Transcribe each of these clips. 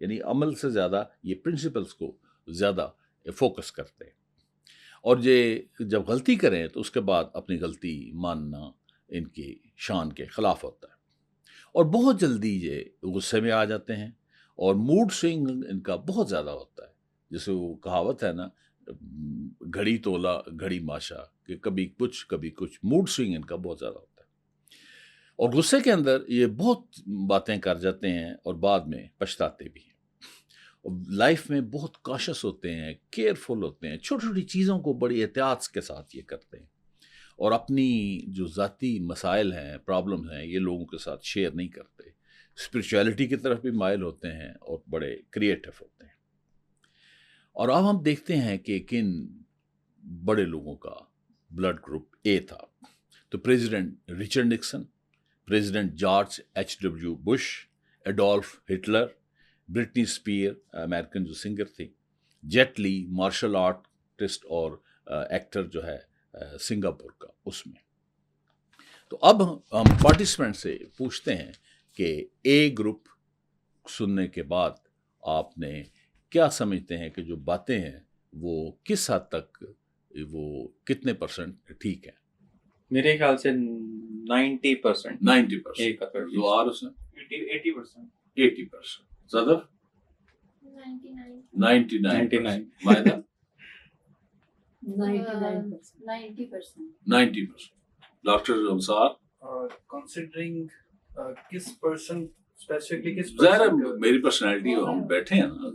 یعنی عمل سے زیادہ یہ پرنسپلس کو زیادہ فوکس کرتے ہیں، اور یہ جب غلطی کریں تو اس کے بعد اپنی غلطی ماننا ان کی شان کے خلاف ہوتا ہے، اور بہت جلدی یہ غصے میں آ جاتے ہیں، اور موڈ سوئنگ ان کا بہت زیادہ ہوتا ہے. جیسے وہ کہاوت ہے نا، گھڑی تولا گھڑی ماشا، کہ کبھی کچھ موڈ سوئنگ ان کا بہت زیادہ ہوتا ہے، اور غصے کے اندر یہ بہت باتیں کر جاتے ہیں اور بعد میں پچھتاتے بھی ہیں. لائف میں بہت کاشس ہوتے ہیں، کیئرفل ہوتے ہیں، چھوٹی چھوٹی چیزوں کو بڑی احتیاط کے ساتھ یہ کرتے ہیں، اور اپنی جو ذاتی مسائل ہیں، پرابلم ہیں، یہ لوگوں کے ساتھ شیئر نہیں کرتے. اسپرچویلٹی کی طرف بھی مائل ہوتے ہیں اور بڑے کریٹو ہوتے ہیں. اور اب ہم دیکھتے ہیں کہ کن بڑے لوگوں کا بلڈ گروپ اے تھا. تو president Richard Nixon, president George H.W. Bush, Adolf Hitler, Britney Spears American جو سنگر تھی، جیٹ لی مارشل آرٹسٹ اور ایکٹر جو ہے سنگاپور کا، اس میں. تو اب ہم پارٹیسپینٹ سے پوچھتے ہیں کہ اے گروپ سننے کے بعد آپ نے کیا سمجھتے ہیں کہ جو باتیں ہیں وہ کس حد تک، وہ کتنے % ٹھیک ہیں؟ میرے خیال سے 90%. 90%. جو آر اس میں 80%. صدف 99. مائدہ 90%. ڈاکٹر انصار کنسیڈرنگ کس پرسن اسپیسیفکلی کس ظاہر ہے میری پرسنالٹی، ہم بیٹھے ہیں نا،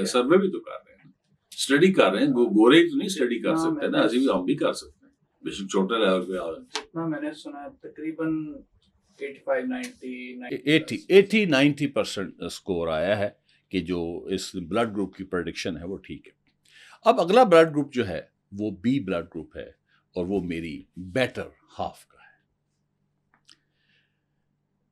سروے بھی تو کر رہے ہیں، اسٹڈی کر رہے ہیں، گورے تو نہیں اسٹڈی کر سکتے نا، ایسے بھی ہم بھی کر سکتے ہیں، بے شک چھوٹے لیول پہ آ رہے ہیں. جتنا میں نے سنا ہے تقریباً 80-90% اسکور آیا ہے کہ جو اس بلڈ گروپ کی پریڈکشن ہے وہ ٹھیک ہے. اب اگلا بلڈ گروپ جو ہے وہ بی بلڈ گروپ ہے، اور وہ میری بیٹر ہاف کا ہے.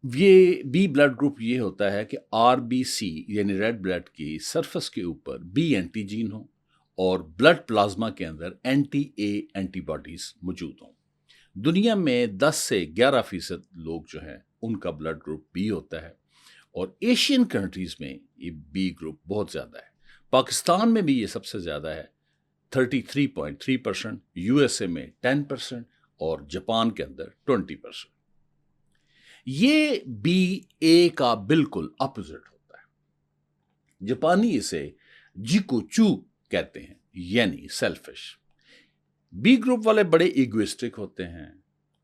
یہ بی بلڈ گروپ یہ ہوتا ہے کہ RBC یعنی ریڈ بلڈ کی سرفس کے اوپر بی اینٹی جین ہوں، اور بلڈ پلازما کے اندر اینٹی اینٹی باڈیز موجود ہوں. دنیا میں 10 سے 11% لوگ جو ہیں ان کا بلڈ گروپ بی ہوتا ہے، اور ایشین کنٹریز میں یہ بی گروپ بہت زیادہ ہے. پاکستان میں بھی یہ سب سے زیادہ ہے، 33.3%، USA میں 10%، اور جاپان کے اندر 20%. یہ بی اے کا بالکل اپوزٹ ہوتا ہے. جاپانی اسے جیکو چو کہتے ہیں، یعنی سیلفش. بی گروپ والے بڑے ایگوئسٹک ہوتے ہیں،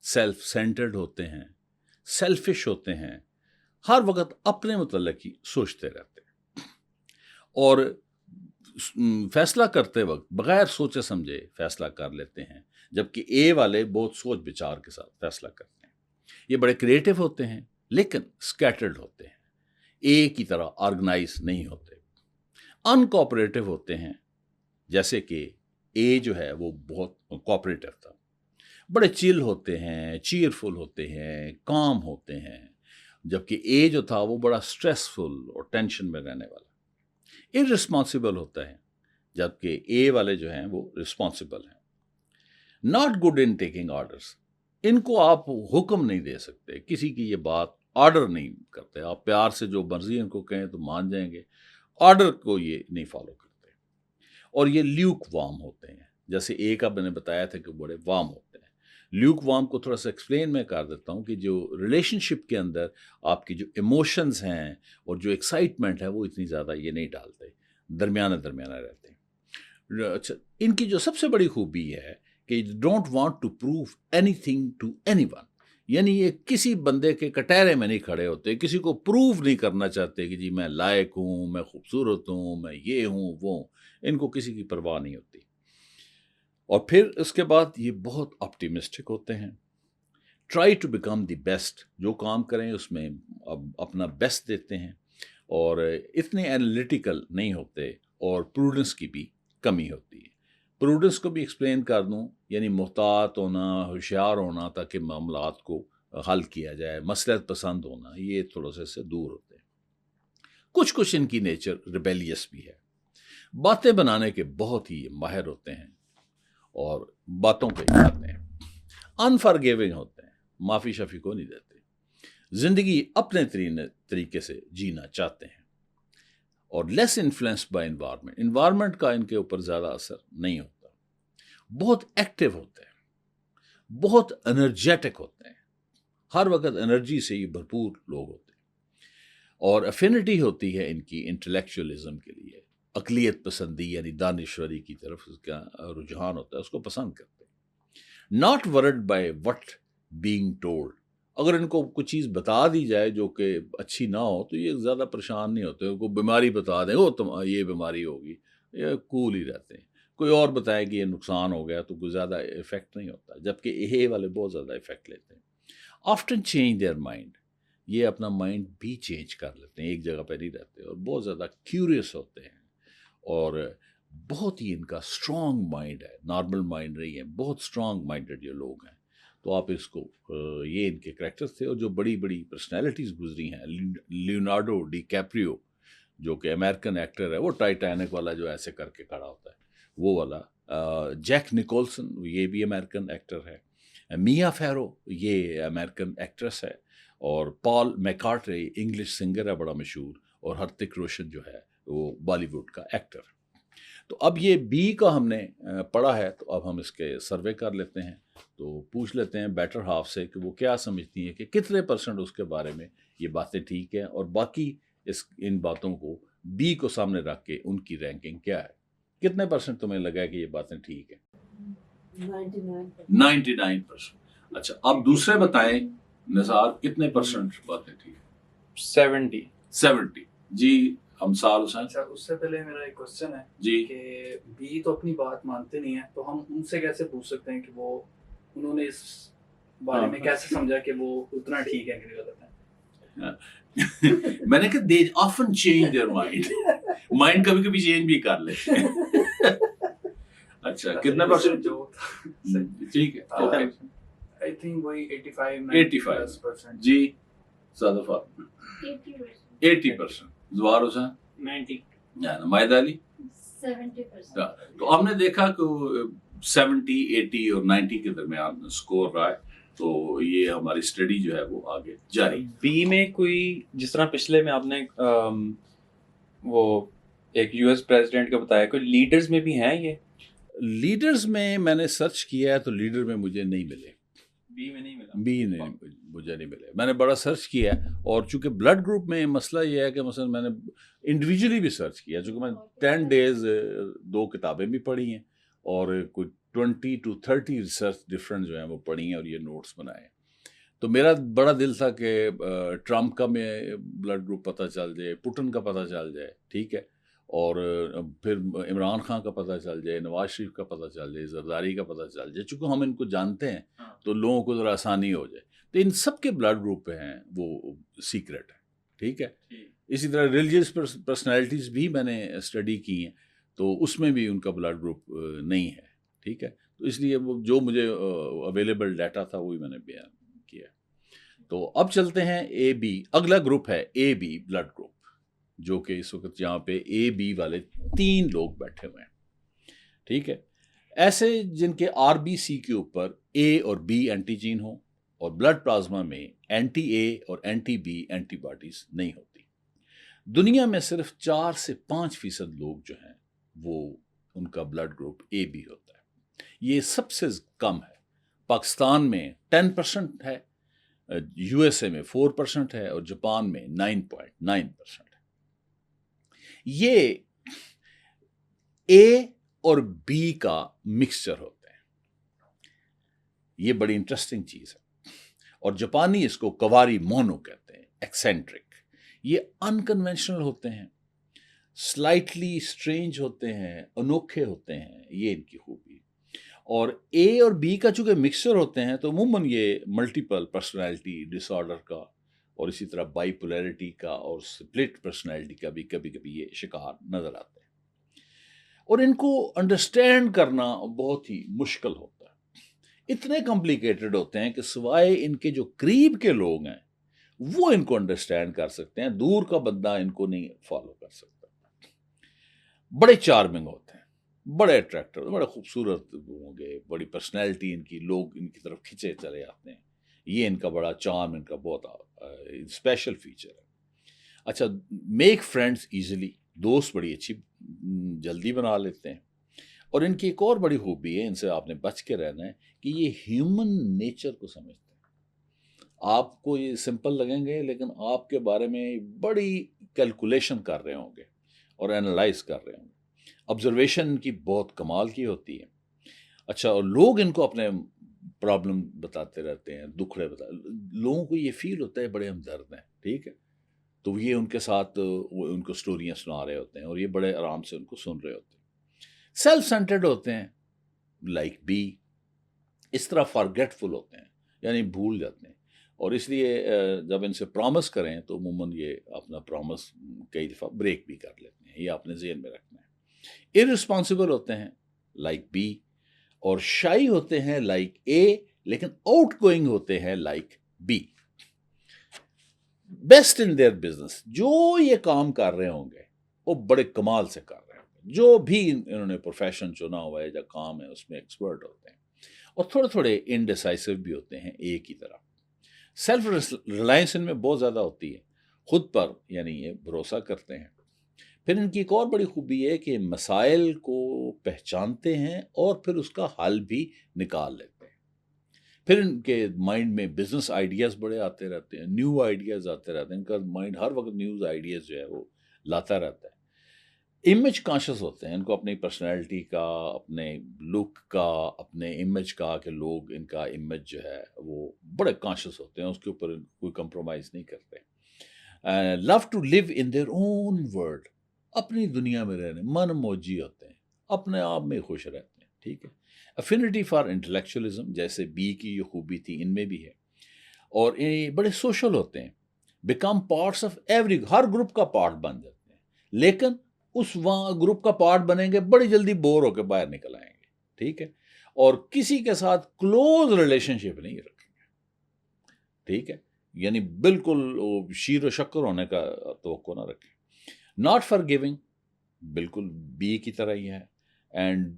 سیلف سینٹرڈ ہوتے ہیں، سیلفش ہوتے ہیں، ہر وقت اپنے متعلق ہی سوچتے رہتے ہیں، اور فیصلہ کرتے وقت بغیر سوچے سمجھے فیصلہ کر لیتے ہیں، جبکہ اے والے بہت سوچ بچار کے ساتھ فیصلہ کرتے ہیں. یہ بڑے کریٹو ہوتے ہیں لیکن اسکیٹرڈ ہوتے ہیں، اے کی طرح آرگنائز نہیں ہوتے. ان کوآپریٹو ہوتے ہیں، جیسے کہ اے جو ہے وہ بہت کوآپریٹو تھا. بڑے چل ہوتے ہیں، چیئرفل ہوتے ہیں، کام ہوتے ہیں، جبکہ اے جو تھا وہ بڑا سٹریسفل اور ٹینشن میں رہنے والا، ارسپانسبل ہوتا ہے، جبکہ اے والے جو ہیں وہ رسپانسبل ہیں. Not good in taking orders, ان کو آپ حکم نہیں دے سکتے، کسی کی یہ بات آرڈر نہیں کرتے. آپ پیار سے جو مرضی ان کو کہیں تو مان جائیں گے، آرڈر کو یہ نہیں فالو کرتے. اور یہ لیوک وارم ہوتے ہیں، جیسے ایک اب میں نے بتایا تھا کہ بڑے وارم ہوتے ہیں. لیوک وارم کو تھوڑا سا ایکسپلین میں کر دیتا ہوں کہ جو ریلیشن شپ کے اندر آپ کی جو ایموشنز ہیں اور جو ایکسائٹمنٹ ہے وہ اتنی زیادہ یہ نہیں ڈالتے، درمیانہ رہتے ہیں. اچھا، ان کی جو سب سے بڑی خوبی ہے کہ don't want to prove anything to anyone, یعنی یہ کسی بندے کے کٹہرے میں نہیں کھڑے ہوتے، کسی کو پروو نہیں کرنا چاہتے کہ جی میں لائق ہوں، میں خوبصورت ہوں، میں یہ ہوں وہ ہوں. ان کو کسی کی پرواہ نہیں ہوتی. اور پھر اس کے بعد یہ بہت آپٹیمسٹک ہوتے ہیں. Try to become the best, جو کام کریں اس میں اپنا بیسٹ دیتے ہیں، اور اتنے انالیٹیکل نہیں ہوتے، اور پروڈنس کی بھی کمی ہوتی ہے. پروڈنس کو بھی ایکسپلین کر دوں، یعنی محتاط ہونا، ہوشیار ہونا تاکہ معاملات کو حل کیا جائے، مصلحت پسند ہونا، یہ تھوڑا سا سے دور ہوتے ہیں. کچھ ان کی نیچر ریبیلیس بھی ہے، باتیں بنانے کے بہت ہی ماہر ہوتے ہیں اور باتوں پہ کرتے ہیں. انفارگیونگ ہوتے ہیں، معافی شفی کو نہیں دیتے، زندگی اپنے طریقے سے جینا چاہتے ہیں. اور لیس انفلوئنسڈ بائی انوائرمنٹ. انوائرمنٹ کا ان کے اوپر زیادہ اثر نہیں ہوتا. بہت ایکٹیو ہوتے ہیں, بہت انرجیٹک ہوتے ہیں, ہر وقت انرجی سے یہ بھرپور لوگ ہوتے ہیں, اور افینٹی ہوتی ہے ان کی انٹلیکچوئلزم کے لیے, اقلیت پسندی یعنی دانشوری کی طرف اس کا رجحان ہوتا ہے, اس کو پسند کرتے ہیں. Not word by what being told. اگر ان کو کچھ چیز بتا دی جائے جو کہ اچھی نہ ہو تو یہ زیادہ پریشان نہیں ہوتے. کوئی بیماری بتا دیں, وہ تم یہ بیماری ہوگی, یہ کول ہی رہتے ہیں. کوئی اور بتائے کہ یہ نقصان ہو گیا تو کوئی زیادہ افیکٹ نہیں ہوتا, جبکہ یہ والے بہت زیادہ افیکٹ لیتے ہیں. Often change their mind. یہ اپنا مائنڈ بھی چینج کر لیتے ہیں, ایک جگہ پہ نہیں رہتے, اور بہت زیادہ کیوریس ہوتے ہیں, اور بہت ہی ان کا اسٹرانگ مائنڈ ہے, نارمل مائنڈ نہیں ہے, بہت اسٹرانگ مائنڈڈ یہ لوگ ہیں. تو آپ اس کو یہ ان کے کریکٹرز تھے. اور جو بڑی بڑی پرسنالٹیز گزری ہیں, لیونارڈو ڈی کیپریو جو کہ امریکن ایکٹر ہے, وہ ٹائٹینک والا جو ایسے کر کے کھڑا ہوتا ہے وہ والا, جیک نکولسن یہ بھی امریکن ایکٹر ہے, میاں فیرو یہ امریکن ایکٹریس ہے, اور پال میکارٹری انگلش سنگر ہے بڑا مشہور, اور ہرتک روشن جو ہے وہ بالی ووڈ کا ایکٹر. تو اب یہ بی کا ہم نے پڑھا ہے, تو اب ہم اس کے سروے کر لیتے ہیں. تو پوچھ لیتے ہیں بیٹر ہاف سے کہ وہ کیا سمجھتی ہیں کہ کتنے % اس کے بارے میں یہ باتیں ٹھیک ہیں, اور باقی ان باتوں کو بی کو سامنے رکھ کے ان کی رینکنگ کیا ہے. کتنے % تمہیں لگا ہے کہ یہ باتیں ٹھیک ہیں؟ 99%. اچھا, اب دوسرے بتائیں نثار, کتنے % باتیں ٹھیک ہیں؟ 70. جی امثال حسین. اچھا, اس سے پہلے میرا ایک کوشچن ہے جی, کہ بی تو اپنی بات مانتے نہیں ہیں, تو ہم ان سے کیسے پوچھ سکتے ہیں کہ وہ انہوں نے اس بارے میں کیسے سمجھا کہ وہ اتنا ٹھیک ہے کہ غلط ہے؟ میں نے کہا they often change their mind. Mind کبھی کبھی چینج بھی کر لیتے ہیں. اچھا, کتنا % جو ٹھیک ہے؟ I think وہی 85%. جی زیادہ فرق 80%. زوار حسین 90. مائدہ علی 70%. تو ہم نے دیکھا کہ 70, 80 اور 90 کے درمیان اسکور رہا ہے. تو یہ ہماری اسٹڈی جو ہے وہ آگے جاری. بی میں کوئی جس طرح پچھلے میں آپ نے وہ ایک US پریزیڈنٹ کا بتایا, کوئی لیڈرز میں بھی ہیں یہ؟ لیڈرز میں نے سرچ کیا ہے تو لیڈر میں مجھے نہیں ملے. بی میں نہیں ملا. بی نہیں مجھے نہیں ملے. میں نے بڑا سرچ کیا ہے, اور چونکہ بلڈ گروپ میں مسئلہ یہ ہے کہ مثلا میں نے انڈیویجولی بھی سرچ کیا, چونکہ میں 10 days 2 کتابیں بھی پڑھی ہیں, اور کوئی 20 to 30 ریسرچ ڈفرنٹ جو ہیں وہ پڑھی ہیں, اور یہ نوٹس بنائے ہیں. تو میرا بڑا دل تھا کہ ٹرمپ کا میں بلڈ گروپ پتہ چل جائے, پوٹن کا پتہ چل جائے, ٹھیک ہے, اور پھر عمران خان کا پتہ چل جائے, نواز شریف کا پتہ چل جائے, زرداری کا پتہ چل جائے. چونکہ ہم ان کو جانتے ہیں تو لوگوں کو ذرا آسانی ہو جائے. تو ان سب کے بلڈ گروپ پہ ہیں وہ سیکرٹ ہے, ٹھیک ہے. اسی طرح ریلیجیس پرسنالٹیز بھی میں نے اسٹڈی کی ہیں, تو اس میں بھی ان کا بلڈ گروپ نہیں ہے, ٹھیک ہے. تو اس لیے وہ جو مجھے اویلیبل ڈیٹا تھا وہی میں نے بیان کیا. تو اب چلتے ہیں اے بی. اگلا گروپ ہے اے بی بلڈ گروپ, جو کہ اس وقت یہاں پہ اے بی والے 3 لوگ بیٹھے ہوئے ہیں, ٹھیک ہے. ایسے جن کے آر بی سی کے اوپر اے اور بی اینٹی جین ہوں, اور بلڈ پلازما میں اینٹی اے اور اینٹی بی اینٹی باڈیز نہیں ہوتی. دنیا میں صرف 4 سے 5% لوگ جو ہیں وہ ان کا بلڈ گروپ اے بی ہوتا ہے. یہ سب سے کم ہے. پاکستان میں 10% ہے, USA میں 4% ہے, اور جاپان میں 9.9% ہے. یہ اے اور بی کا مکسچر ہوتا ہے. یہ بڑی انٹرسٹنگ چیز ہے, اور جاپانی اس کو کواری مونو کہتے ہیں, ایکسینٹرک. یہ انکنونشنل ہوتے ہیں, سلائٹلی اسٹرینج ہوتے ہیں, انوکھے ہوتے ہیں, یہ ان کی خوبی. اور اے اور بی کا چونکہ مکسچر ہوتے ہیں تو عموماً یہ ملٹیپل پرسنالٹی ڈس آرڈر کا, اور اسی طرح بائی پولیرٹی کا, اور سپلٹ پرسنالٹی کا بھی کبھی کبھی یہ شکار نظر آتے ہیں. اور ان کو انڈرسٹینڈ کرنا بہت ہی مشکل ہوتا ہے. اتنے کمپلیکیٹڈ ہوتے ہیں کہ سوائے ان کے جو قریب کے لوگ ہیں وہ ان کو انڈرسٹینڈ کر سکتے ہیں, دور کا بندہ ان کو نہیں فالو کر سکتا. بڑے چارمنگ ہوتے ہیں, بڑے اٹریکٹیو, بڑے خوبصورت ہوں گے, بڑی پرسنالٹی ان کی, لوگ ان کی طرف کھنچے چلے آتے ہیں. یہ ان کا بڑا چارم, ان کا بہت اسپیشل فیچر ہے. اچھا, میک فرینڈس ایزیلی, دوست بڑی اچھی جلدی بنا لیتے ہیں. اور ان کی ایک اور بڑی خوبی ہے, ان سے آپ نے بچ کے رہنا ہے, کہ یہ ہیومن نیچر کو سمجھتے ہیں. آپ کو یہ سمپل لگیں گے لیکن آپ کے بارے میں بڑی کیلکولیشن کر رہے ہوں گے اور انالائز کر رہے ہوں گے. آبزرویشن کی بہت کمال کی ہوتی ہے. اچھا, اور لوگ ان کو اپنے پرابلم بتاتے رہتے ہیں, دکھڑے لوگوں کو یہ فیل ہوتا ہے بڑے ہمدرد ہیں, ٹھیک ہے, تو یہ ان کے ساتھ وہ ان کو سٹوریاں سنا رہے ہوتے ہیں اور یہ بڑے آرام سے ان کو سن رہے ہوتے ہیں. سیلف سینٹرڈ ہوتے ہیں لائک بی, اس طرح فارگیٹفل ہوتے ہیں, یعنی بھول جاتے ہیں, اور اس لیے جب ان سے پرامس کریں تو عموماً یہ اپنا پرامس کئی دفعہ بریک بھی کر لیتے ہیں. یہ آپ نے ذہن میں رکھنا ہے. ارسپانسبل ہوتے ہیں لائک بی, اور شائی ہوتے ہیں لائک اے, لیکن آؤٹ گوئنگ ہوتے ہیں like be. Best in their business, جو یہ کام کر رہے ہوں گے وہ بڑے کمال سے کر رہے ہوں گے. جو بھی انہوں نے پروفیشن چنا ہوا ہے یا کام ہے اس میں ایکسپرٹ ہوتے ہیں, اور تھوڑے تھوڑے انڈیسائسو بھی ہوتے ہیں اے کی طرح. سیلف ریلائنس ان میں بہت زیادہ ہوتی ہے, خود پر یعنی یہ بھروسہ کرتے ہیں. پھر ان کی ایک اور بڑی خوبی ہے کہ مسائل کو پہچانتے ہیں اور پھر اس کا حل بھی نکال لیتے ہیں. پھر ان کے مائنڈ میں بزنس آئیڈیاز بڑے آتے رہتے ہیں, نیو آئیڈیاز آتے رہتے ہیں. ان کا مائنڈ ہر وقت نیوز آئیڈیاز جو ہے وہ لاتا رہتا ہے. امیج کانشیس ہوتے ہیں, ان کو اپنی پرسنالٹی کا, اپنے لک کا, اپنے امیج کا, کہ لوگ ان کا امیج جو ہے وہ بڑے کانشیس ہوتے ہیں, اس کے اوپر کوئی کمپرومائز نہیں کرتے. Love to live in their own world, اپنی دنیا میں رہنے من موجی ہوتے ہیں, اپنے آپ میں خوش رہتے ہیں, ٹھیک ہے. افینٹی فار انٹلیکچوئلزم, جیسے بی کی یہ خوبی تھی ان میں بھی ہے. اور یہ بڑے سوشل ہوتے ہیں, become parts of every, Hare group کا پارٹ بن جاتے ہیں, لیکن اس وہاں گروپ کا پارٹ بنیں گے بڑی جلدی بور ہو کے باہر نکل آئیں گے, ٹھیک ہے. اور کسی کے ساتھ کلوز ریلیشن شپ نہیں رکھیں گے, ٹھیک ہے, یعنی بالکل شیر و شکر ہونے کا توقع نہ رکھیں. ناٹ فار گیونگ, بالکل بی کی طرح ہی ہے. And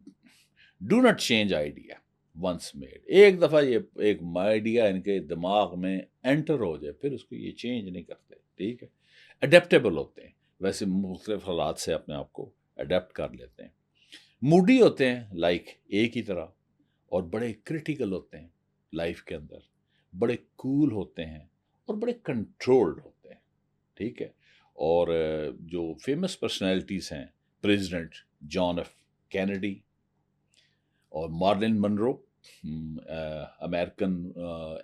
do not change idea once made, ایک دفعہ یہ ایک آئیڈیا ان کے دماغ میں انٹر ہو جائے پھر اس کو یہ چینج نہیں کرتے, ٹھیک ہے. اڈیپٹیبل ہوتے ہیں, ویسے مختلف حالات سے اپنے آپ کو اڈیپٹ کر لیتے ہیں. موڈی ہوتے ہیں لائک اے کی طرح, اور بڑے کریٹیکل ہوتے ہیں لائف کے اندر, بڑے کول ہوتے ہیں اور بڑے کنٹرولڈ ہوتے ہیں, ٹھیک ہے. اور جو فیمس پرسنالٹیز ہیں, پریزیڈنٹ جان ایف کینیڈی اور مارلن منرو, امریکن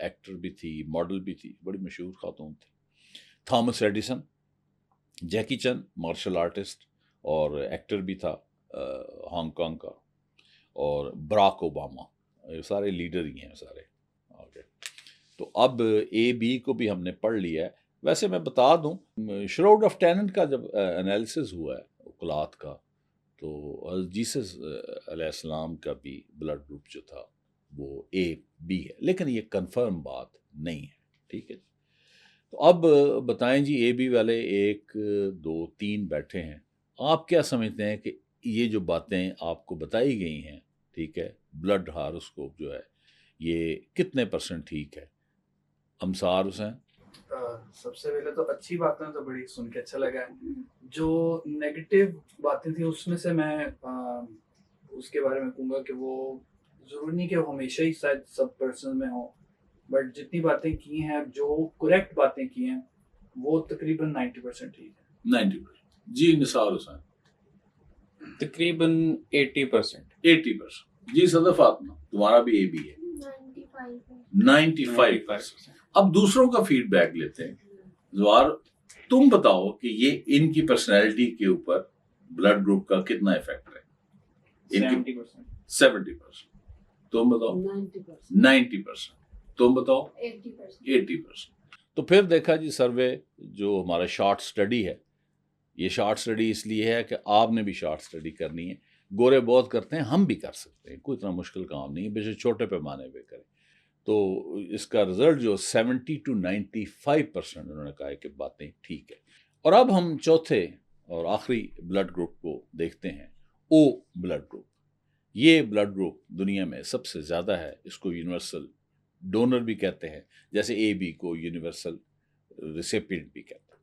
ایکٹر بھی تھی, ماڈل بھی تھی, بڑی مشہور خاتون تھی. تھامس ایڈیسن, جیکی چن مارشل آرٹسٹ اور ایکٹر بھی تھا ہانگ کانگ کا, اور براک اوباما, یہ سارے لیڈر ہی ہیں سارے. اوکے, تو اب اے بی کو بھی ہم نے پڑھ لیا ہے. ویسے میں بتا دوں, شراؤڈ آف ٹیننٹ کا جب انالیسس ہوا ہے اوقلات کا, تو جیسس علیہ السلام کا بھی بلڈ گروپ جو تھا وہ اے بی ہے, لیکن یہ کنفرم بات نہیں ہے, ٹھیک ہے. تو اب بتائیں جی, اے بی والے 1 2 3 بیٹھے ہیں, آپ کیا سمجھتے ہیں کہ یہ جو باتیں آپ کو بتائی گئی ہیں, ٹھیک ہے, بلڈ ہاروسکوپ جو ہے یہ کتنے % ٹھیک ہے؟ امسار حسین. سب سے پہلے تو اچھی باتیں تو بڑی سن کے اچھا لگا ہے. جو نیگیٹو باتیں تھیں اس میں سے میں اس کے بارے میں کہوں گا کہ وہ ضروری نہیں کہ وہ ہمیشہ ہی شاید سب پرسن میں ہوں, بٹ جتنی باتیں کی ہیں, جو کریکٹ باتیں کی ہیں, وہ تقریباً 90% ٹھیک ہے. 90%. جی نثار حسین. تقریباً 80%. 80%. جی صدر فاطمہ, تمہارا بھی اے بی ہے. 95%. اب دوسروں کا فیڈ بیک لیتے ہیں. زوار, تم بتاؤ کہ یہ ان کی پرسنالٹی کے اوپر بلڈ گروپ کا کتنا افیکٹ ہے؟ 70%. 70%. تم بتاؤ. 90%. تم بتاؤ. 80%. تو پھر دیکھا جی, سروے جو ہمارا شارٹ سٹڈی ہے, یہ شارٹ سٹڈی اس لیے ہے کہ آپ نے بھی شارٹ سٹڈی کرنی ہے. گورے بہت کرتے ہیں, ہم بھی کر سکتے ہیں, کوئی اتنا مشکل کام نہیں ہے, بے شک چھوٹے پیمانے پہ کریں. تو اس کا رزلٹ جو 70 to 95% انہوں نے کہا ہے کہ باتیں ٹھیک ہے. اور اب ہم چوتھے اور آخری بلڈ گروپ کو دیکھتے ہیں, او بلڈ گروپ. یہ بلڈ گروپ دنیا میں سب سے زیادہ ہے, اس کو یونیورسل ڈونر بھی کہتے ہیں, جیسے اے بی کو یونیورسل ریسیپینٹ بھی کہتے ہیں.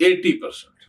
80%।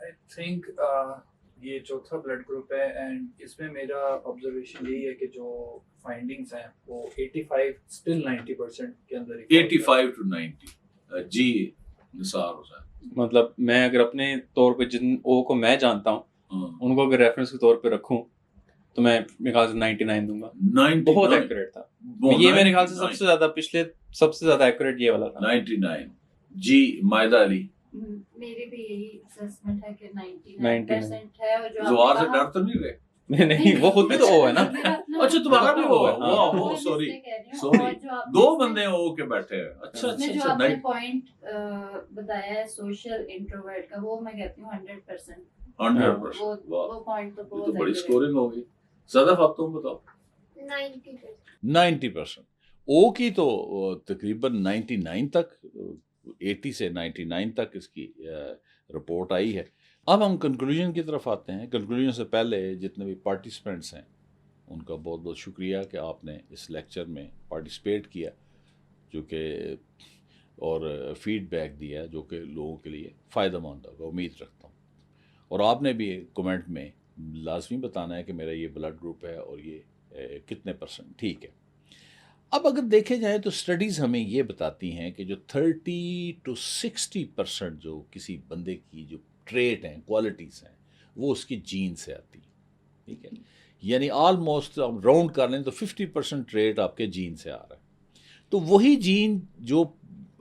I think یہ چوتھا بلڈ گروپ ہے اینڈ اس میں میرا آبزرویشن یہی ہے کہ جو فائنڈنگس ہیں وہ 85 اسٹل 90% کے اندر ہی 85 to 90 جی نثار حسین. مطلب میں اگر اپنے طور پہ جن او کو میں جانتا ہوں ان کو اگر ریفرنس کے طور پہ رکھوں تو میں میرے خیال سے 99 دوں گا. بہت ایکوریٹ تھا یہ میرے خیال سے سب سے زیادہ پچھلے سب سے زیادہ ایکوریٹ یہ والا تھا 99. جی مائدہ علی. میری بھی یہی اسسمنٹ ہے کہ 99% 99% ہے. اور جو زوار سے ڈر تو نہیں رہے؟ نہیں وہ خود بھی تو او ہے نا. اچھا تمہارا بھی وہ ہے. ہاں. واہ سوری دو بندے او کے بیٹھے ہیں. اچھا میں جو اچھا آپ نے اچھا. پوائنٹ بتایا ہے سوشل انٹروورٹ کا وہ میں کہتی ہوں 100%. 100%. وہ پوائنٹ تو یہ تو بہت بڑی accurate. سکورنگ ہوگی. صدف آپ تم بتاؤ. 90%. او کی تو تقریباً 99 تک 80 سے 99 تک اس کی رپورٹ آئی ہے. اب ہم کنکلوژن کی طرف آتے ہیں. کنکلوژن سے پہلے جتنے بھی پارٹیسپینٹس ہیں ان کا بہت بہت شکریہ کہ آپ نے اس لیکچر میں پارٹیسپیٹ کیا جو کہ اور فیڈ بیک دیا جو کہ لوگوں کے لیے فائدہ مند ہوگا امید رکھتا ہوں. اور آپ نے بھی کمنٹ میں لازمی بتانا ہے کہ میرا یہ بلڈ گروپ ہے اور یہ کتنے پرسنٹ ٹھیک ہے. اب اگر دیکھے جائیں تو اسٹڈیز ہمیں یہ بتاتی ہیں کہ جو 30 to 60% جو کسی بندے کی جو ٹریٹ ہیں کوالٹیز ہیں وہ اس کی جین سے آتی ہیں. ٹھیک ہے یعنی آلموسٹ آپ راؤنڈ کر لیں تو 50% ٹریٹ آپ کے جین سے آ رہا ہے. تو وہی جین جو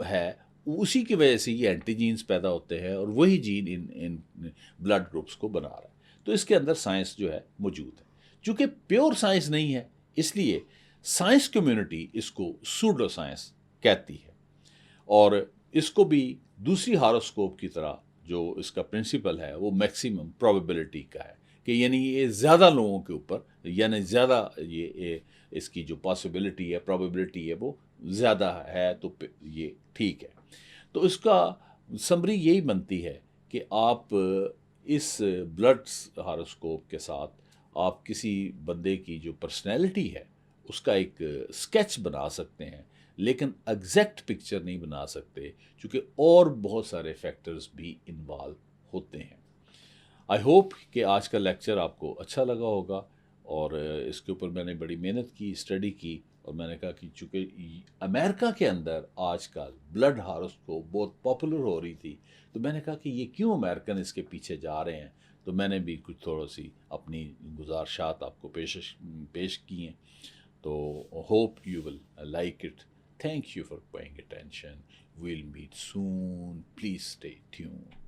ہے اسی کی وجہ سے یہ اینٹی جینز پیدا ہوتے ہیں اور وہی جین ان بلڈ گروپس کو بنا رہا ہے. تو اس کے اندر سائنس جو ہے موجود ہے. چونکہ پیور سائنس نہیں ہے اس لیے سائنس کمیونٹی اس کو سوڈو سائنس کہتی ہے اور اس کو بھی دوسری ہاروسکوپ کی طرح جو اس کا پرنسپل ہے وہ میکسیمم پروبیبلٹی کا ہے کہ یعنی یہ زیادہ لوگوں کے اوپر یعنی زیادہ یہ اس کی جو پاسبلٹی ہے پروبیبلٹی ہے وہ زیادہ ہے تو یہ ٹھیک ہے. تو اس کا سمری یہی بنتی ہے کہ آپ اس بلڈ ہاروسکوپ کے ساتھ آپ کسی بندے کی جو پرسنالٹی ہے اس کا ایک اسکیچ بنا سکتے ہیں لیکن ایگزیکٹ پکچر نہیں بنا سکتے چونکہ اور بہت سارے فیکٹرز بھی انوالو ہوتے ہیں. آئی ہوپ کہ آج کا لیکچر آپ کو اچھا لگا ہوگا اور اس کے اوپر میں نے بڑی محنت کی اسٹڈی کی اور میں نے کہا کہ چونکہ امریکہ کے اندر آج کل بلڈ ہاروسکوپ بہت پاپولر ہو رہی تھی تو میں نے کہا کہ یہ کیوں امریکن اس کے پیچھے جا رہے ہیں تو میں نے بھی کچھ تھوڑا سی اپنی گزارشات آپ کو پیش کی ہیں. تو hope you will like it. Thank you for paying attention. We'll meet soon. Please stay tuned.